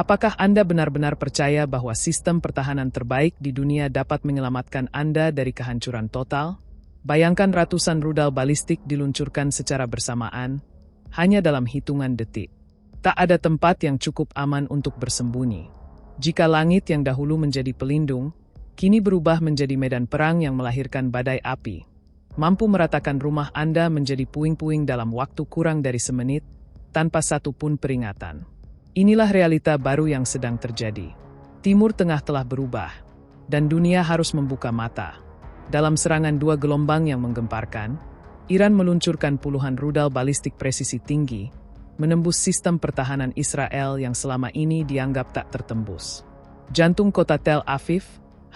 Apakah Anda benar-benar percaya bahwa sistem pertahanan terbaik di dunia dapat menyelamatkan Anda dari kehancuran total? Bayangkan ratusan rudal balistik diluncurkan secara bersamaan, hanya dalam hitungan detik. Tak ada tempat yang cukup aman untuk bersembunyi. Jika langit yang dahulu menjadi pelindung, kini berubah menjadi medan perang yang melahirkan badai api. Mampu meratakan rumah Anda menjadi puing-puing dalam waktu kurang dari semenit, tanpa satu pun peringatan. Inilah realita baru yang sedang terjadi. Timur Tengah telah berubah, dan dunia harus membuka mata. Dalam serangan dua gelombang yang menggemparkan, Iran meluncurkan puluhan rudal balistik presisi tinggi, menembus sistem pertahanan Israel yang selama ini dianggap tak tertembus. Jantung kota Tel Aviv,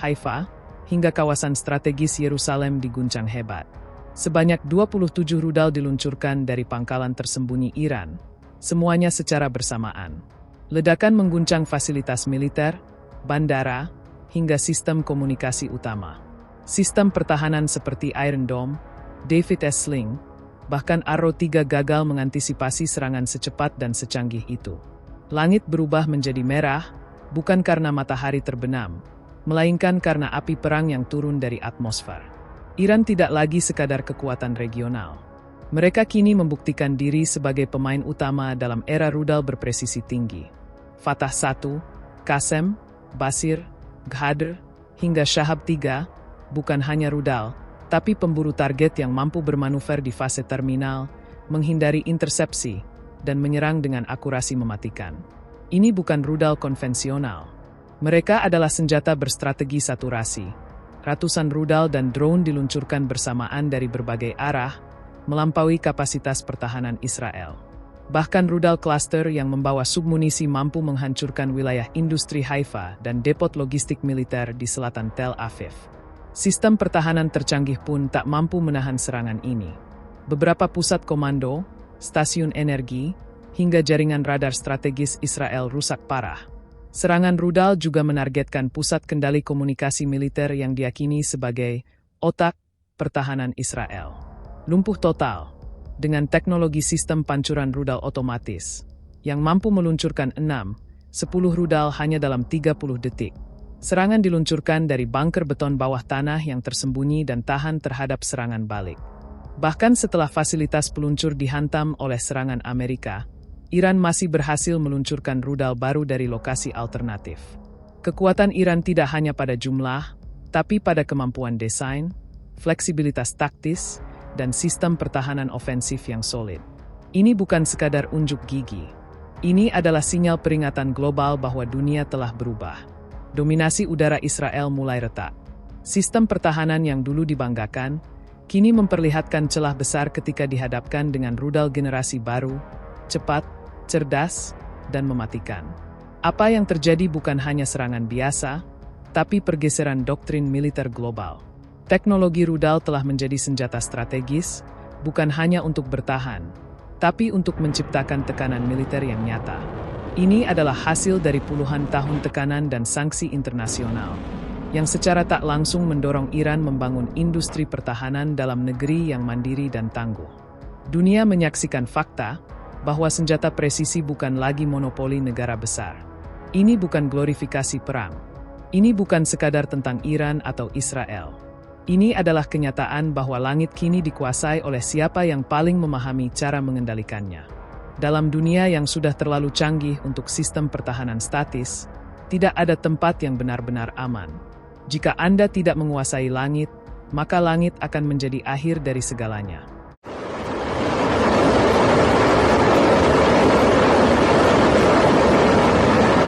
Haifa, hingga kawasan strategis Yerusalem diguncang hebat. Sebanyak 27 rudal diluncurkan dari pangkalan tersembunyi Iran, semuanya secara bersamaan. Ledakan mengguncang fasilitas militer, bandara, hingga sistem komunikasi utama. Sistem pertahanan seperti Iron Dome, David S. Sling, bahkan Arrow 3 gagal mengantisipasi serangan secepat dan secanggih itu. Langit berubah menjadi merah, bukan karena matahari terbenam, melainkan karena api perang yang turun dari atmosfer. Iran tidak lagi sekadar kekuatan regional. Mereka kini membuktikan diri sebagai pemain utama dalam era rudal berpresisi tinggi. Fatah 1, Qasem, Basir, Ghadr, hingga Shahab 3, bukan hanya rudal, tapi pemburu target yang mampu bermanuver di fase terminal, menghindari intersepsi, dan menyerang dengan akurasi mematikan. Ini bukan rudal konvensional. Mereka adalah senjata berstrategi saturasi. Ratusan rudal dan drone diluncurkan bersamaan dari berbagai arah, melampaui kapasitas pertahanan Israel. Bahkan rudal cluster yang membawa submunisi mampu menghancurkan wilayah industri Haifa dan depot logistik militer di selatan Tel Aviv. Sistem pertahanan tercanggih pun tak mampu menahan serangan ini. Beberapa pusat komando, stasiun energi, hingga jaringan radar strategis Israel rusak parah. Serangan rudal juga menargetkan pusat kendali komunikasi militer yang diyakini sebagai otak pertahanan Israel. Lumpuh total, dengan teknologi sistem pancuran rudal otomatis, yang mampu meluncurkan 6-10 rudal hanya dalam 30 detik. Serangan diluncurkan dari bunker beton bawah tanah yang tersembunyi dan tahan terhadap serangan balik. Bahkan setelah fasilitas peluncur dihantam oleh serangan Amerika, Iran masih berhasil meluncurkan rudal baru dari lokasi alternatif. Kekuatan Iran tidak hanya pada jumlah, tapi pada kemampuan desain, fleksibilitas taktis, dan sistem pertahanan ofensif yang solid. Ini bukan sekadar unjuk gigi. Ini adalah sinyal peringatan global bahwa dunia telah berubah. Dominasi udara Israel mulai retak. Sistem pertahanan yang dulu dibanggakan, kini memperlihatkan celah besar ketika dihadapkan dengan rudal generasi baru, cepat, cerdas, dan mematikan. Apa yang terjadi bukan hanya serangan biasa, tapi pergeseran doktrin militer global. Teknologi rudal telah menjadi senjata strategis, bukan hanya untuk bertahan, tapi untuk menciptakan tekanan militer yang nyata. Ini adalah hasil dari puluhan tahun tekanan dan sanksi internasional, yang secara tak langsung mendorong Iran membangun industri pertahanan dalam negeri yang mandiri dan tangguh. Dunia menyaksikan fakta bahwa senjata presisi bukan lagi monopoli negara besar. Ini bukan glorifikasi perang. Ini bukan sekadar tentang Iran atau Israel. Ini adalah kenyataan bahwa langit kini dikuasai oleh siapa yang paling memahami cara mengendalikannya. Dalam dunia yang sudah terlalu canggih untuk sistem pertahanan statis, tidak ada tempat yang benar-benar aman. Jika Anda tidak menguasai langit, maka langit akan menjadi akhir dari segalanya.